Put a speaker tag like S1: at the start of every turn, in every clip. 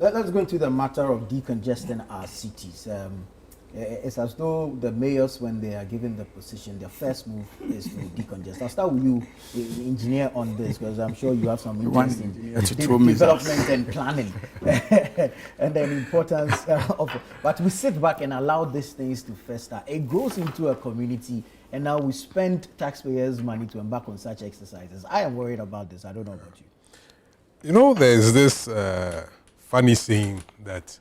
S1: Let's go into the matter of decongesting our cities. It's as though the mayors, when they are given the position, their first move is to decongest. I'll start with you, the engineer, on this, because I'm sure you have some interest in development and planning and the importance of it. But we sit back and allow these things to fester. It goes into a community, and now we spend taxpayers' money to embark on such exercises. I am worried about this. I don't know about you.
S2: You know, there's this funny saying that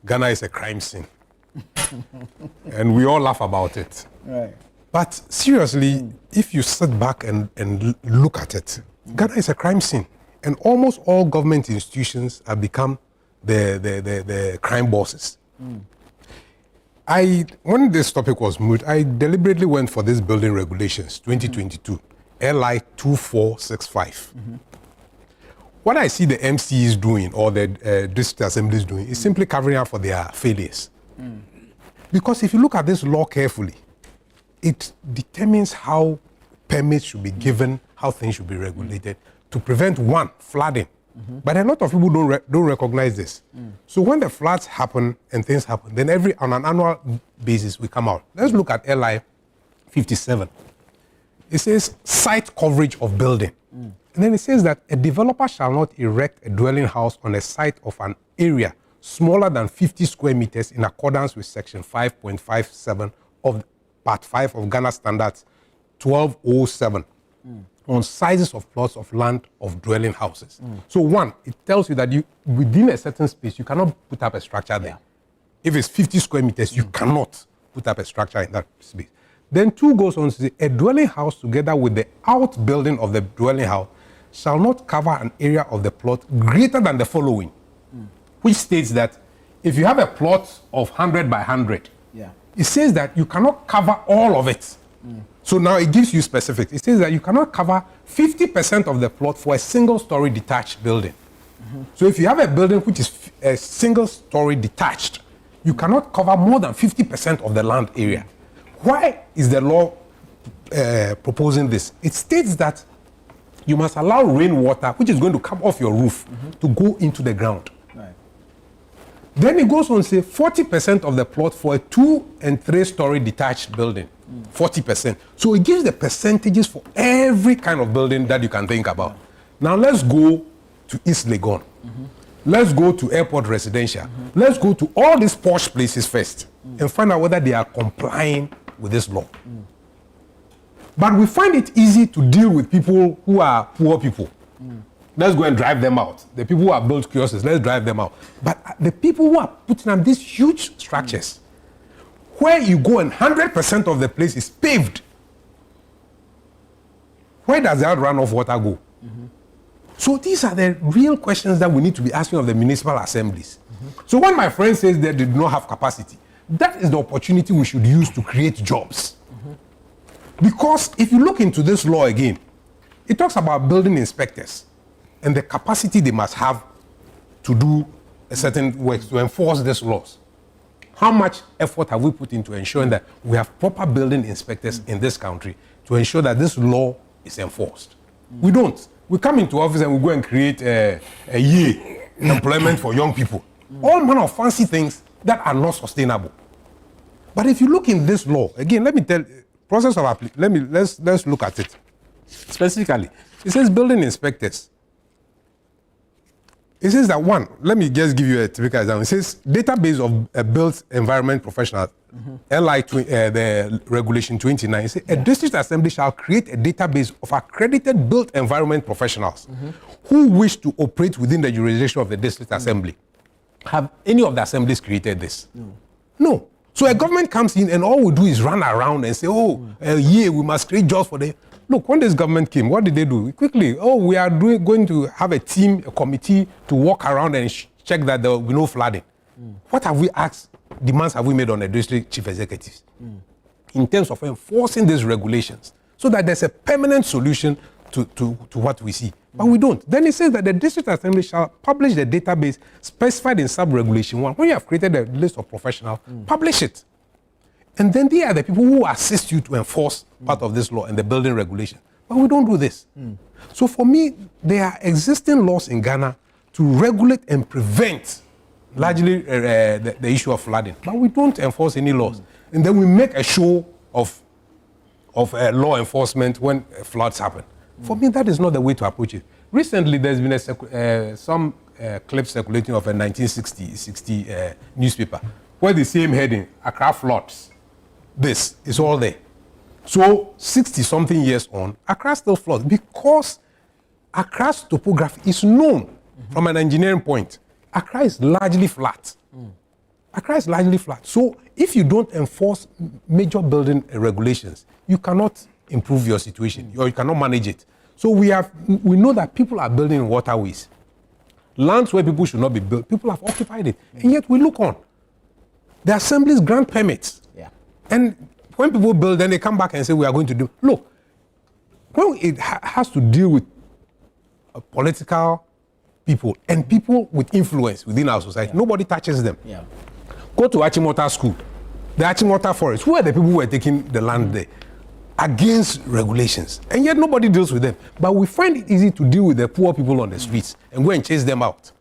S2: Ghana is a crime scene. And we all laugh about it.
S1: Right.
S2: But seriously, if you sit back and look at it, Ghana is a crime scene. And almost all government institutions have become the crime bosses. When this topic was moved, I deliberately went for this building regulations, 2022, LI 2465. What I see the MCs doing or the district assemblies doing is simply covering up for their failures. Because if you look at this law carefully, it determines how permits should be given, how things should be regulated to prevent, one, flooding. But a lot of people don't recognize this. So when the floods happen and things happen, then on an annual basis we come out. Let's look at LI 57. It says site coverage of building. And then it says that a developer shall not erect a dwelling house on a site of an area smaller than 50 square meters in accordance with section 5.57 of part 5 of Ghana Standards 1207 on sizes of plots of land of dwelling houses. So one, it tells you that within a certain space, you cannot put up a structure there. If it's 50 square meters, you cannot put up a structure in that space. Then two goes on to say, a dwelling house together with the outbuilding of the dwelling house shall not cover an area of the plot greater than the following, which states that if you have a plot of 100 by 100, it says that you cannot cover all of it. So now it gives you specifics. It says that you cannot cover 50% of the plot for a single-story detached building. So if you have a building which is a single-story detached, you cannot cover more than 50% of the land area. Why is the law proposing this? It states that you must allow rainwater, which is going to come off your roof, to go into the ground. Then it goes on to say 40% of the plot for a 2- and 3-story detached building. 40%. So it gives the percentages for every kind of building that you can think about. Now let's go to East Legon. Let's go to Airport Residential. Let's go to all these posh places first and find out whether they are complying with this law. But we find it easy to deal with people who are poor people. Let's go and drive them out. The people who have built kiosks, let's drive them out. But the people who are putting up these huge structures, where you go and 100% of the place is paved, where does that runoff water go? So these are the real questions that we need to be asking of the municipal assemblies. So when my friend says that they do not have capacity, that is the opportunity we should use to create jobs. Because if you look into this law again, it talks about building inspectors and the capacity they must have to do a certain work to enforce these laws. How much effort have we put into ensuring that we have proper building inspectors in this country to ensure that this law is enforced? We don't. We come into office and we go and create a year employment for young people. All manner of fancy things that are not sustainable. But if you look in this law, again, let me tell process of application. Let's look at it specifically. It says building inspectors. It says that one, let me just give you a typical example. It says database of built environment professionals, the regulation 29. It says a district assembly shall create a database of accredited built environment professionals who wish to operate within the jurisdiction of the district assembly. Have any of the assemblies created this? No. So a government comes in and all we do is run around and say, we must create jobs for them. Look, when this government came, what did they do? Quickly, we are going to have a team, a committee to walk around and check that there will be no flooding. What have we asked, demands have we made on the district chief executives in terms of enforcing these regulations so that there's a permanent solution to what we see? But we don't. Then it says that the district assembly shall publish the database specified in sub-regulation 1. When you have created a list of professionals, publish it. And then they are the people who assist you to enforce part of this law and the building regulation. But we don't do this. So for me, there are existing laws in Ghana to regulate and prevent largely the issue of flooding. But we don't enforce any laws. And then we make a show of law enforcement when floods happen. For me, that is not the way to approach it. Recently, there's been some clip circulating of a 1960 newspaper where the same heading, Accra floods. This is all there. So 60-something years on, Accra still floods because Accra's topography is known from an engineering point. Accra is largely flat. Accra is largely flat. So if you don't enforce major building regulations, you cannot improve your situation or you cannot manage it. So we know that people are building in waterways. Lands where people should not be built, people have occupied it. And yet we look on. The assemblies grant permits.
S1: Yeah.
S2: And when people build, then they come back and say, we are going to do. Look, when it has to deal with political people and people with influence within our society, nobody touches them.
S1: Yeah.
S2: Go to Achimota School, the Achimota Forest. Who are the people who are taking the land there? Against regulations. And yet nobody deals with them. But we find it easy to deal with the poor people on the streets and go and chase them out.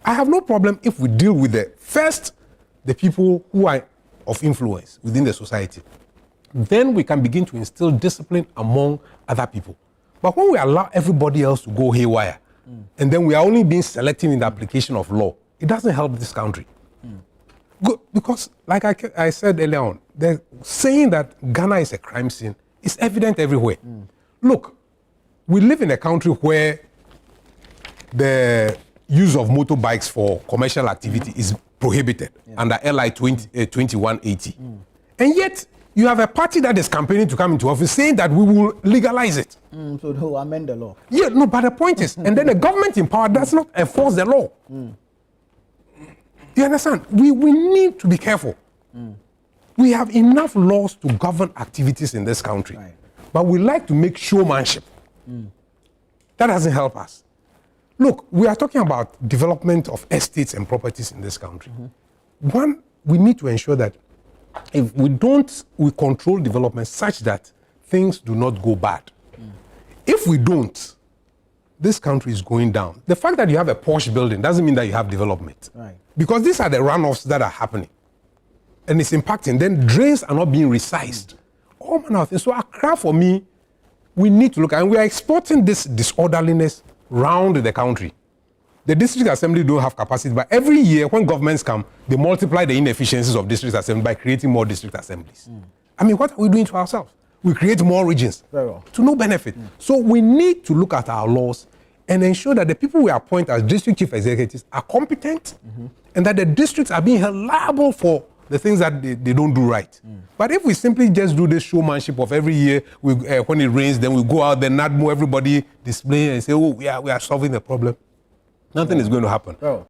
S2: I have no problem if we deal with the people who are of influence within the society. Then we can begin to instill discipline among other people. But when we allow everybody else to go haywire, and then we are only being selective in the application of law, it doesn't help this country. Good, because like I said earlier on, the saying that Ghana is a crime scene is evident everywhere. Look, we live in a country where the use of motorbikes for commercial activity is prohibited under LI 2180. And yet, you have a party that is campaigning to come into office saying that we will legalize it.
S1: So they will amend the law.
S2: Yeah, no, but the point is, and then the government in power does not enforce the law. You understand? We need to be careful. We have enough laws to govern activities in this country.
S1: Right.
S2: But we like to make showmanship. That doesn't help us. Look, we are talking about development of estates and properties in this country. One, we need to ensure that if we control development such that things do not go bad. If we don't, this country is going down. The fact that you have a posh building doesn't mean that you have development.
S1: Right.
S2: Because these are the runoffs that are happening. And it's impacting. Then drains are not being resized. All manner of things. So Accra, for me, we need to look at, and we are exporting this disorderliness round the country. The district assembly don't have capacity, but every year when governments come, they multiply the inefficiencies of district assembly by creating more district assemblies. I mean, what are we doing to ourselves? We create more regions to no benefit. So we need to look at our laws and ensure that the people we appoint as district chief executives are competent and that the districts are being held liable for the things that they don't do right. But if we simply just do this showmanship of every year, when it rains, then we go out, then not more everybody display and say, oh, we are solving the problem, nothing is going to happen.